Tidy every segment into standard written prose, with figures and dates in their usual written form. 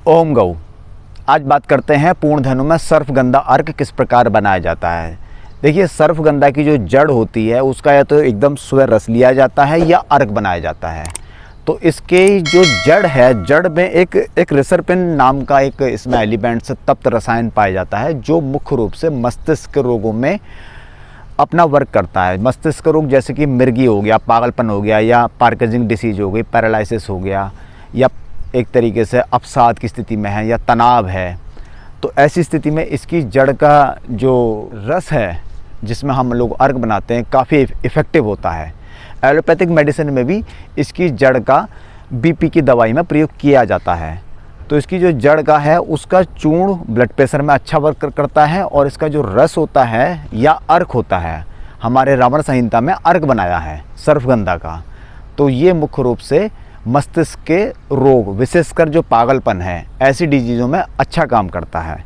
ओम गौ। आज बात करते हैं पूर्ण धनु में सर्पगंधा अर्क किस प्रकार बनाया जाता है। देखिए, सर्पगंधा की जो जड़ होती है उसका या तो एकदम स्वयं रस लिया जाता है या अर्क बनाया जाता है। तो इसके जो जड़ है, जड़ में एक रिसरपिन नाम का एक इसमें एलिमेंट से तप्त रसायन पाया जाता है जो मुख्य रूप से मस्तिष्क रोगों में अपना वर्क करता है। मस्तिष्क रोग जैसे कि मिर्गी हो गया, पागलपन हो गया, या पार्किंसन डिसीज हो गई, पैरालिसिस हो गया, या एक तरीके से अवसाद की स्थिति में है, या तनाव है, तो ऐसी स्थिति में इसकी जड़ का जो रस है जिसमें हम लोग अर्क बनाते हैं काफ़ी इफ़ेक्टिव होता है। एलोपैथिक मेडिसिन में भी इसकी जड़ का बीपी की दवाई में प्रयोग किया जाता है। तो इसकी जो जड़ का है उसका चूर्ण ब्लड प्रेशर में अच्छा वर्क करता है, और इसका जो रस होता है या अर्क होता है, हमारे रावण संहिता में अर्क बनाया है सर्पगंधा का। तो ये मुख्य रूप से मस्तिष्क के रोग, विशेषकर जो पागलपन है, ऐसी डिजीज़ों में अच्छा काम करता है।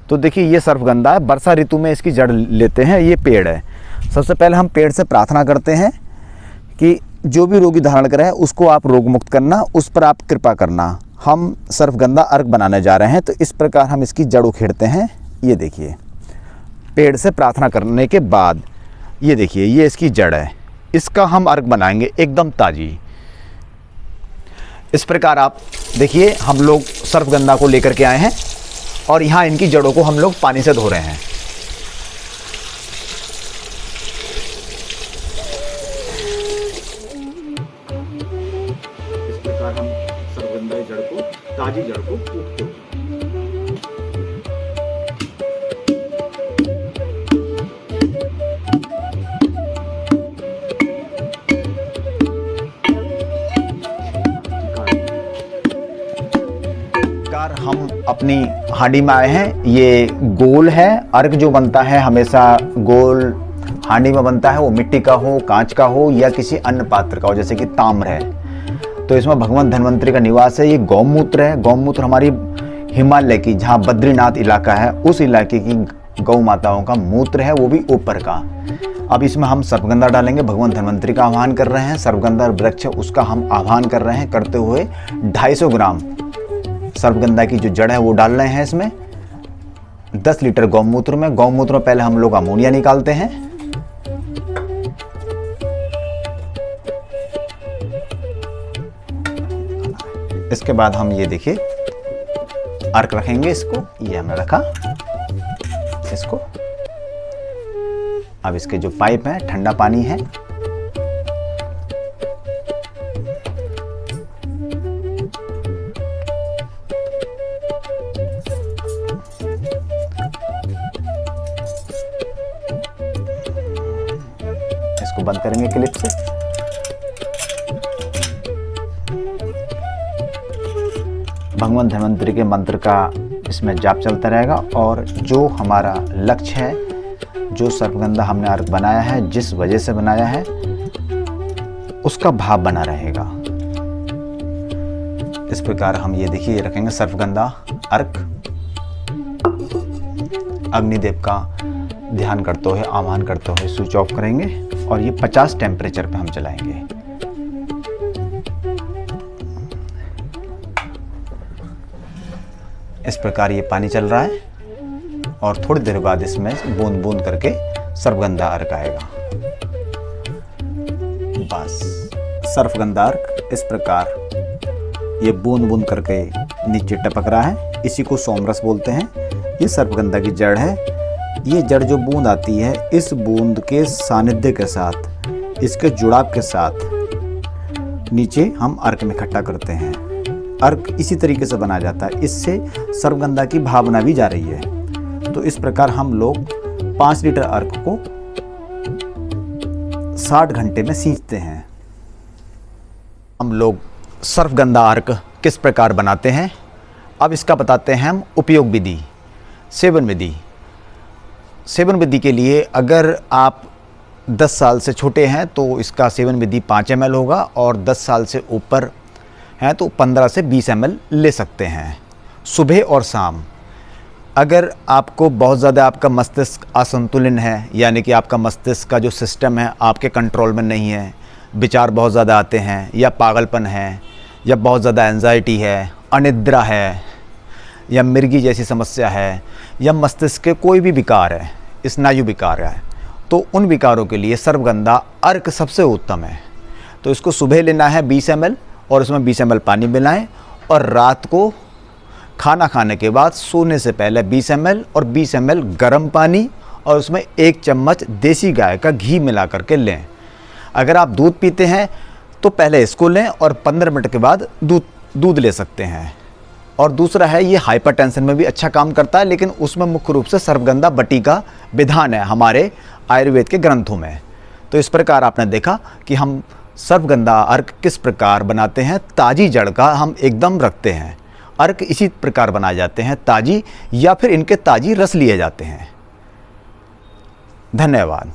तो देखिए, ये सर्पगंधा है। वर्षा ऋतु में इसकी जड़ लेते हैं। ये पेड़ है। सबसे पहले हम पेड़ से प्रार्थना करते हैं कि जो भी रोगी धारण करे उसको आप रोग मुक्त करना, उस पर आप कृपा करना। हम सर्पगंधा अर्क बनाने जा रहे हैं। तो इस प्रकार हम इसकी जड़ उखेड़ते हैं। ये देखिए, पेड़ से प्रार्थना करने के बाद ये देखिए, ये इसकी जड़ है। इसका हम अर्क बनाएंगे एकदम ताज़ी। इस प्रकार आप देखिए, हम लोग सर्पगंधा को लेकर के आए हैं और यहाँ इनकी जड़ों को हम लोग पानी से धो रहे हैं। इस प्रकार हम सर्पगंधा की जड़ को, ताजी जड़ को कूटते हैं। हम अपनी हांडी में आए हैं। ये गोल है। अर्क जो बनता है हमेशा गोल हांडी में बनता है, वो मिट्टी का हो, कांच का हो, या किसी अन्य पात्र का हो, जैसे कि ताम्र है। तो इसमें भगवान धन्वंतरी का निवास है। ये गौमूत्र है। गौमूत्र हमारी हिमालय की, जहाँ बद्रीनाथ इलाका है, उस इलाके की गौ माताओं का मूत्र है, वो भी ऊपर का। अब इसमें हम सर्पगंधा डालेंगे। भगवान धन्वंतरी का आह्वान कर रहे हैं। सर्पगंधा वृक्ष उसका हम आह्वान कर रहे हैं। करते हुए 250 ग्राम सर्पगंधा की जो जड़ है वो डाल रहे हैं इसमें। 10 लीटर गौमूत्र में पहले हम लोग अमोनिया निकालते हैं। इसके बाद हम ये देखिए अर्क रखेंगे। इसको, ये हमने रखा इसको। अब इसके जो पाइप है, ठंडा पानी है, इसको बंद करेंगे क्लिप से। भगवान धन्वंतरी के मंत्र का इसमें जाप चलता रहेगा, और जो हमारा लक्ष्य है, जो सर्पगंधा हमने अर्क बनाया है, जिस वजह से बनाया है, उसका भाव बना रहेगा। इस प्रकार हम ये देखिए रखेंगे सर्पगंधा अर्क। अग्निदेव का ध्यान करते हुए, आह्वान करते हुए स्विच ऑफ करेंगे, और ये 50 टेम्परेचर पे हम चलाएंगे। इस प्रकार ये पानी चल रहा है, और थोड़ी देर बाद इसमें बूंद बूंद करके सर्पगंधा अर्क आएगा। बस सर्पगंधा अर्क इस प्रकार ये बूंद बूंद करके नीचे टपक रहा है। इसी को सोमरस बोलते हैं। ये सर्पगंधा की जड़ है। ये जड़ जो बूंद आती है, इस बूंद के सानिध्य के साथ, इसके जुड़ाव के साथ नीचे हम अर्क में इकट्ठा करते हैं। अर्क इसी तरीके से बनाया जाता है। इससे सर्पगंधा की भावना भी जा रही है। तो इस प्रकार हम लोग 5 लीटर अर्क को 60 घंटे में सींचते हैं। हम लोग सर्पगंधा अर्क किस प्रकार बनाते हैं, अब इसका बताते हैं हम उपयोग विधि। सेवन विधि। सेवन विधि के लिए अगर आप 10 साल से छोटे हैं तो इसका सेवन विधि 5 ml होगा, और 10 साल से ऊपर हैं तो 15 से 20 ml ले सकते हैं, सुबह और शाम। अगर आपको बहुत ज़्यादा आपका मस्तिष्क असंतुलन है, यानी कि आपका मस्तिष्क का जो सिस्टम है आपके कंट्रोल में नहीं है, विचार बहुत ज़्यादा आते हैं, या पागलपन है, या बहुत ज़्यादा एंजाइटी है, अनिद्रा है, या मिर्गी जैसी समस्या है या मस्तिष्क के कोई भी विकार है, स्नायु विकार है, तो उन विकारों के लिए सर्वगंधा अर्क सबसे उत्तम है। तो इसको सुबह लेना है 20 ml और उसमें 20 ml पानी मिलाएं, और रात को खाना खाने के बाद सोने से पहले 20 ml और 20 ml गर्म पानी और उसमें 1 चम्मच देसी गाय का घी मिला करके लें। अगर आप दूध पीते हैं तो पहले इसको लें और 15 मिनट के बाद दूध ले सकते हैं। और दूसरा है, ये हाइपरटेंशन में भी अच्छा काम करता है, लेकिन उसमें मुख्य रूप से सर्वगंधा बटी का विधान है हमारे आयुर्वेद के ग्रंथों में। तो इस प्रकार आपने देखा कि हम सर्वगंधा अर्क किस प्रकार बनाते हैं। ताज़ी जड़ का हम एकदम रखते हैं, अर्क इसी प्रकार बनाए जाते हैं ताज़ी, या फिर इनके ताज़ी रस लिए जाते हैं। धन्यवाद।